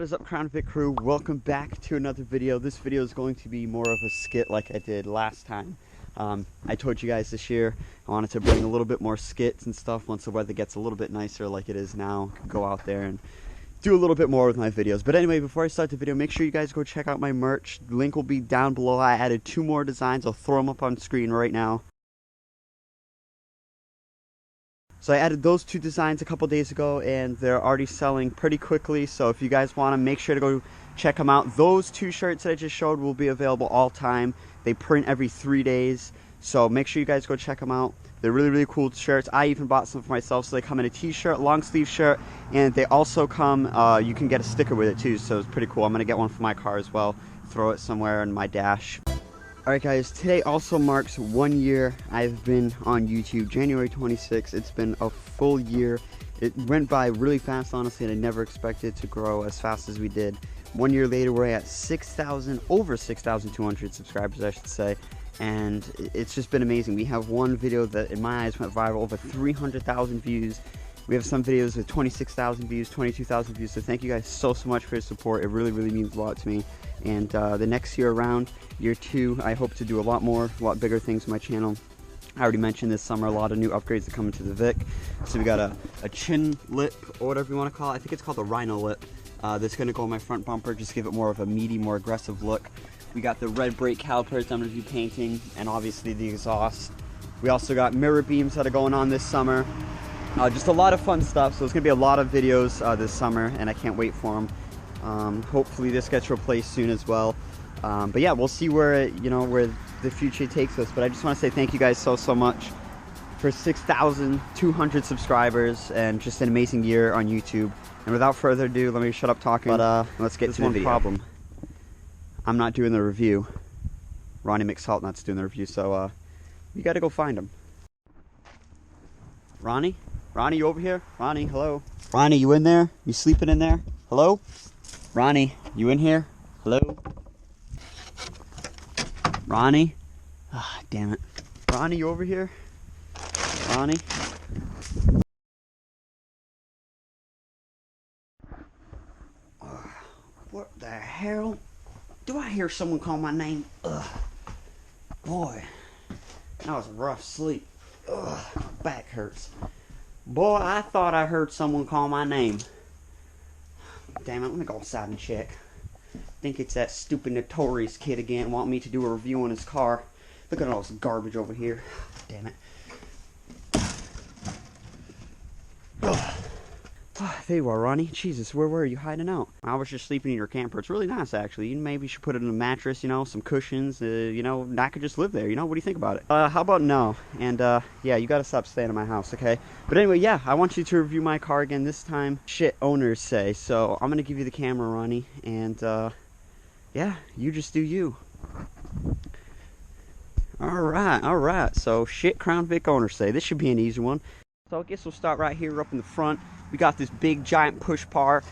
What is up, Crown Vic Crew? Welcome back to another video. This video is going to be more of a skit like I did last time. I told you guys this year I wanted to bring a little bit more skits and stuff once the weather gets a little bit nicer like it is now. Go out there and do a little bit more with my videos. But anyway, before I start the video, make sure you guys go check out my merch. The link will be down below. I added 2 more designs. I'll throw them up on screen right now. So I added those 2 designs a couple days ago, and they're already selling pretty quickly. So if you guys want them, make sure to go check them out. Those 2 shirts that I just showed will be available all time. They print every 3 days, so make sure you guys go check them out. They're really, really cool shirts. I even bought some for myself. So they come in a t-shirt, long sleeve shirt, and they also come, you can get a sticker with it too, so it's pretty cool. I'm gonna get one for my car as well, throw it somewhere in my dash. Alright guys, today also marks 1 year I've been on YouTube. January 26th, it's been a full year. It went by really fast, honestly, and I never expected to grow as fast as we did. 1 year later, we're at 6,000, over 6,200 subscribers, I should say. And it's just been amazing. We have one video that, in my eyes, went viral, over 300,000 views. We have some videos with 26,000 views, 22,000 views. So thank you guys so much for your support. It really, really means a lot to me. And the next year around, year 2, I hope to do a lot more, a lot bigger things with my channel. I already mentioned this summer, a lot of new upgrades are coming to the Vic. So we got a chin lip, or whatever you want to call it. I think it's called the Rhino lip. That's going to go on my front bumper, just give it more of a meaty, more aggressive look. We got the red brake calipers I'm going to be painting, and obviously the exhaust. We also got mirror beams that are going on this summer. Just a lot of fun stuff, so it's going to be a lot of videos this summer, and I can't wait for them. Hopefully this gets replaced soon as well. But yeah, we'll see where where the future takes us. But I just want to say thank you guys so much for 6,200 subscribers and just an amazing year on YouTube. And without further ado, let me shut up talking. But let's get to the video. Problem. I'm not doing the review. Ronnie McSaltnut's doing the review, so you got to go find him. Ronnie, you over here? Ronnie, hello. Ronnie, you in there? You sleeping in there? Hello? Ronnie, you in here? Hello? Ronnie? Ah, damn it. Ronnie, you over here? Ronnie? What the hell? Do I hear someone call my name? Ugh. Boy, that was a rough sleep. Ugh, my back hurts. Boy, I thought I heard someone call my name. Damn it, let me go outside and check. Think it's that stupid Notorious kid again wanting me to do a review on his car. Look at all this garbage over here. Damn it. Ugh. Oh, there you are, Ronnie. Jesus, where were you hiding out? I was just sleeping in your camper. It's really nice, actually. You maybe should put it in a mattress, some cushions, and I could just live there, What do you think about it? How about no? And, yeah, you gotta stop staying at my house, okay? But anyway, yeah, I want you to review my car again this time. Shit, owners say. So, I'm gonna give you the camera, Ronnie, and, yeah, you just do you. Alright. So, shit, Crown Vic owners say. This should be an easy one. So, I guess we'll start right here up in the front. We got this big giant push bar,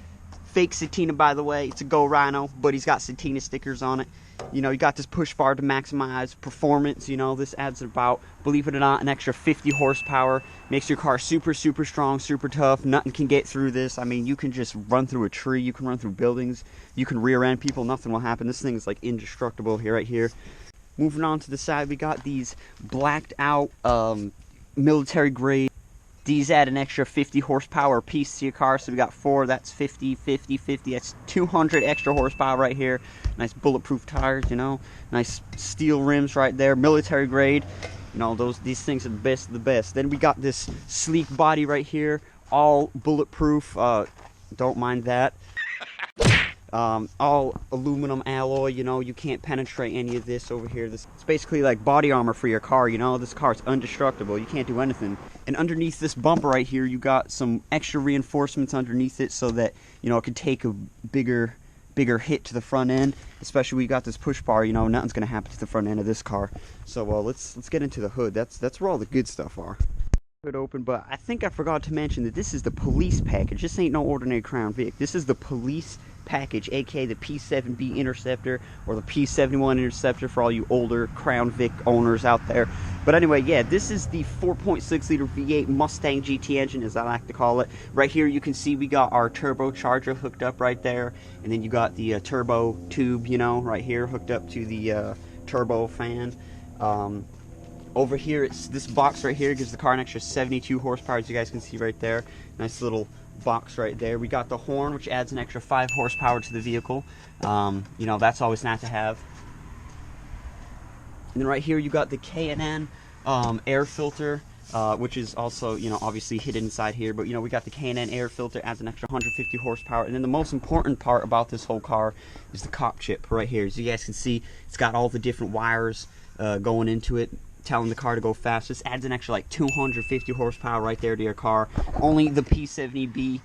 fake Satina by the way. It's a Go Rhino, but he's got Satina stickers on it. You got this push bar to maximize performance. This adds about, believe it or not, an extra 50 horsepower. Makes your car super strong, super tough. Nothing can get through this. I mean, you can just run through a tree. You can run through buildings. You can rear end people. Nothing will happen. This thing is like indestructible here, right here. Moving on to the side, we got these blacked out military grade. These add an extra 50 horsepower piece to your car, so we got 4, that's 50, 50, 50, that's 200 extra horsepower right here. Nice bulletproof tires, nice steel rims right there, military grade. These things are the best of the best. Then we got this sleek body right here, all bulletproof, don't mind that. All aluminum alloy, you can't penetrate any of this over here. It's basically like body armor for your car, This car is indestructible. You can't do anything. And underneath this bumper right here, you got some extra reinforcements underneath it so that, it could take a bigger hit to the front end. Especially when you got this push bar, nothing's going to happen to the front end of this car. So, let's get into the hood. That's where all the good stuff are. Hood open, but I think I forgot to mention that this is the police package. This ain't no ordinary Crown Vic. This is the police package, aka the P7B Interceptor or the P71 Interceptor for all you older Crown Vic owners out there. But anyway, yeah, this is the 4.6 liter V8 Mustang GT engine, as I like to call it. Right here you can see we got our turbocharger hooked up right there, and then you got the turbo tube, you know, right here hooked up to the turbo fan. Over here, it's this box right here gives the car an extra 72 horsepower, as you guys can see right there. Nice little box right there. We got the horn, which adds an extra 5 horsepower to the vehicle. You know, that's always nice to have. And then right here you got the K&N air filter, which is also, you know, obviously hidden inside here. But, you know, we got the K&N air filter, adds an extra 150 horsepower. And then the most important part about this whole car is the cop chip right here. As you guys can see, it's got all the different wires going into it, telling the car to go fast. This adds an extra like 250 horsepower right there to your car. Only the P71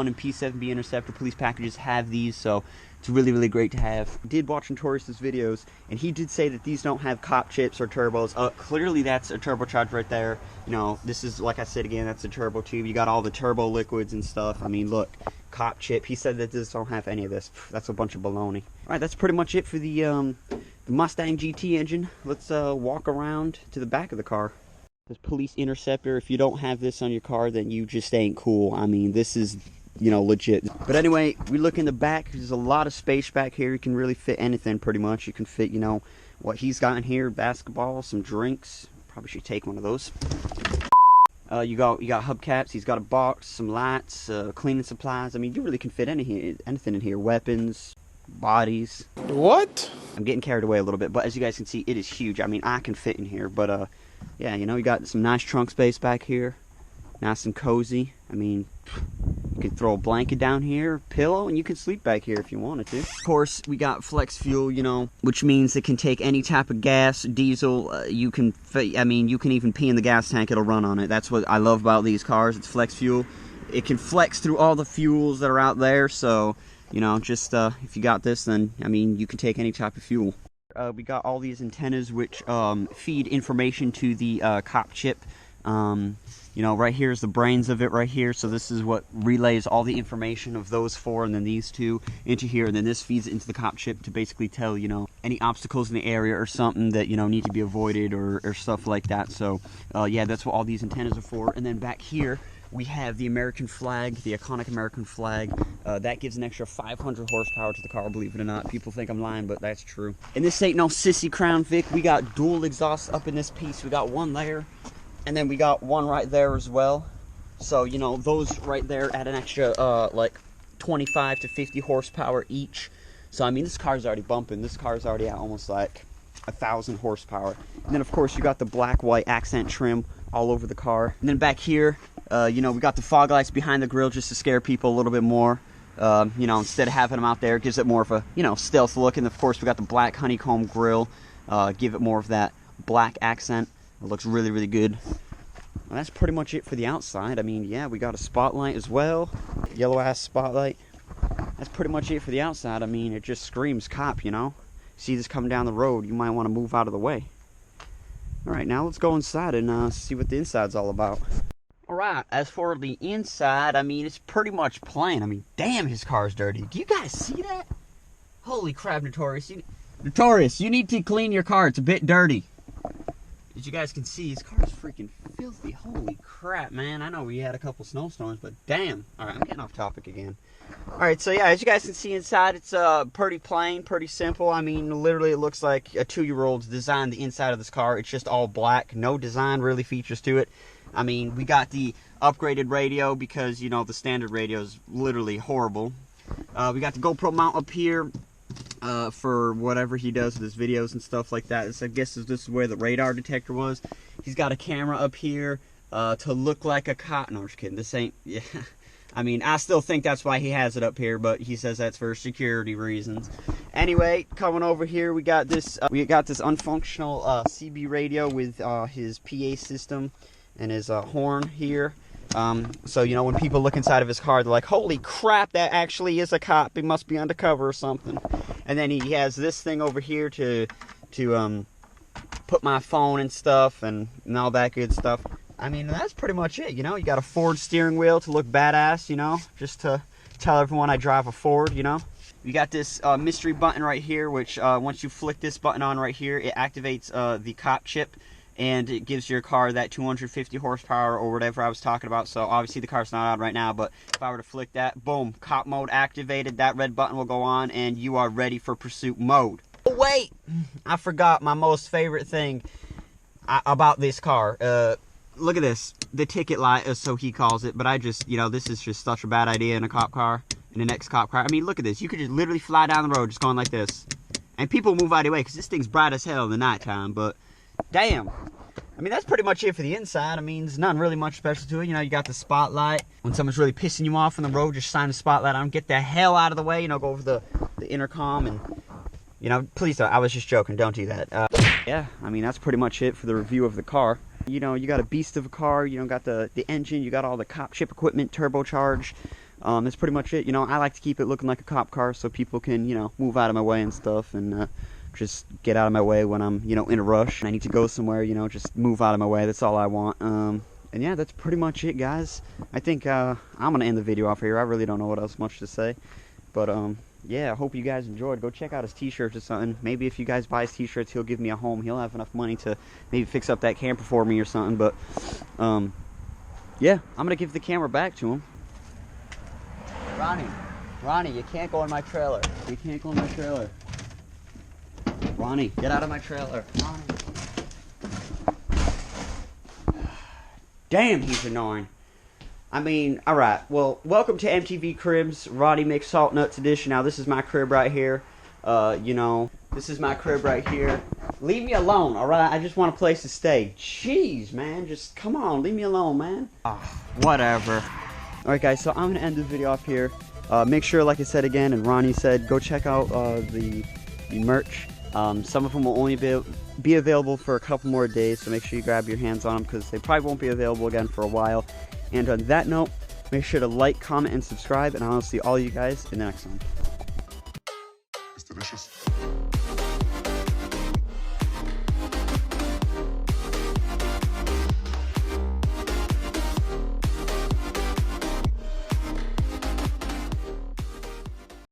and P7B Interceptor police packages have these, so it's really, really great to have. I did watch Notorious's videos, and he did say that these don't have cop chips or turbos. Clearly that's a turbocharger right there. You know, this is, like I said again, that's a turbo tube. You got all the turbo liquids and stuff. I mean, look, cop chip. He said that this don't have any of this. That's a bunch of baloney. All right, that's pretty much it for the Mustang GT engine. Let's walk around to the back of the car. This police interceptor, if you don't have this on your car, then you just ain't cool. I mean, this is, you know, legit. But anyway, we look in the back. There's a lot of space back here. You can really fit anything pretty much. You can fit, you know, what he's got in here, basketball, some drinks. Probably should take one of those. You got hubcaps. He's got a box, some lights, cleaning supplies. I mean, you really can fit anything in here. Weapons, bodies. What? I'm getting carried away a little bit, but as you guys can see, it is huge. I mean, I can fit in here, but yeah, you know, you got some nice trunk space back here, nice and cozy. I mean, you can throw a blanket down here, pillow, and you can sleep back here if you wanted to. Of course, we got flex fuel, you know, which means it can take any type of gas, diesel. You can even pee in the gas tank; it'll run on it. That's what I love about these cars. It's flex fuel. It can flex through all the fuels that are out there, so, you know, just if you got this, then, I mean, you can take any type of fuel. We got all these antennas which feed information to the cop chip. You know, right here is the brains of it right here. So this is what relays all the information of those four and then these two into here. And then this feeds it into the cop chip to basically tell, you know, any obstacles in the area or something that, you know, need to be avoided or stuff like that. So, yeah, that's what all these antennas are for. And then back here, we have the American flag, the iconic American flag. That gives an extra 500 horsepower to the car, believe it or not. People think I'm lying, but that's true. And this ain't no sissy Crown Vic. We got dual exhausts up in this piece. We got one there, and then we got one right there as well. So, you know, those right there add an extra, like, 25 to 50 horsepower each. So, I mean, this car's already bumping. This car's already at almost, like, 1,000 horsepower. And then, of course, you got the black-white accent trim all over the car. And then back here, you know, we got the fog lights behind the grill just to scare people a little bit more. You know, instead of having them out there, it gives it more of a, you know, stealth look. And of course, we got the black honeycomb grill, give it more of that black accent. It looks really, really good. Well, that's pretty much it for the outside. I mean, yeah, we got a spotlight as well, yellow ass spotlight. That's pretty much it for the outside. I mean, it just screams cop, you know. See this coming down the road, you might want to move out of the way. All right, now let's go inside and see what the inside's all about. Alright, as for the inside, I mean, it's pretty much plain. I mean, damn, his car's dirty. Do you guys see that? Holy crap, Notorious. Notorious, you need to clean your car. It's a bit dirty. As you guys can see, his car's freaking filthy. Holy crap, man. I know we had a couple snowstorms, but damn. Alright, I'm getting off topic again. Alright, so yeah, as you guys can see inside, it's pretty plain, pretty simple. I mean, literally it looks like a 2-year-old's designed the inside of this car. It's just all black. No design really features to it. I mean, we got the upgraded radio because, you know, the standard radio is literally horrible. We got the GoPro mount up here for whatever he does with his videos and stuff like that. I guess this is where the radar detector was. He's got a camera up here to look like a cop. No, I'm just kidding. This ain't... Yeah. I mean, I still think that's why he has it up here, but he says that's for security reasons. Anyway, coming over here, we got this unfunctional CB radio with his PA system and his horn here. So, you know, when people look inside of his car, they're like, holy crap, that actually is a cop. He must be undercover or something. And then he has this thing over here to put my phone and stuff and all that good stuff. I mean, that's pretty much it, you know. You got a Ford steering wheel to look badass, you know, just to tell everyone I drive a Ford, you know. You got this mystery button right here, which once you flick this button on right here, it activates the cop chip, and it gives your car that 250 horsepower or whatever I was talking about. So obviously the car's not on right now, but if I were to flick that, boom, cop mode activated, that red button will go on, and you are ready for pursuit mode. Oh, wait, I forgot my most favorite thing about this car. Look at this, the ticket light, so he calls it, but I just, you know, this is just such a bad idea in a cop car, in an ex-cop car. I mean, look at this, you could just literally fly down the road just going like this, and people move out of the way, because this thing's bright as hell in the nighttime, but damn. I mean, that's pretty much it for the inside. I mean, there's nothing really much special to it. You know, you got the spotlight. When someone's really pissing you off on the road, just shine the spotlight on, get the hell out of the way, you know, go over the intercom, and, you know, please don't, I was just joking, don't do that. Yeah, I mean, that's pretty much it for the review of the car. You know, you got a beast of a car, you know, got the engine, you got all the cop chip equipment, turbocharged. That's pretty much it. You know, I like to keep it looking like a cop car so people can, you know, move out of my way and stuff, and just get out of my way when I'm, you know, in a rush. I need to go somewhere, you know, just move out of my way. That's all I want. And yeah, that's pretty much it, guys. I think I'm going to end the video off here. I really don't know what else much to say. But, yeah, I hope you guys enjoyed. Go check out his t-shirts or something. Maybe if you guys buy his t-shirts, he'll give me a home. He'll have enough money to maybe fix up that camper for me or something. But, yeah, I'm going to give the camera back to him. Ronnie, you can't go in my trailer. You can't go in my trailer. Ronnie, get out of my trailer. Ronnie. Damn, he's annoying. I mean, alright, well, welcome to MTV Cribs, Ronnie Makes Salt Nuts Edition. Now, this is my crib right here. You know, this is my crib right here. Leave me alone, alright? I just want a place to stay. Jeez, man, just come on, leave me alone, man. Whatever. Alright, guys, so I'm going to end the video off here. Make sure, like I said again, and Ronnie said, go check out the merch. Some of them will only be available for a couple more days, so make sure you grab your hands on them because they probably won't be available again for a while. And on that note, make sure to like, comment, and subscribe, and I'll see all you guys in the next one. It's delicious.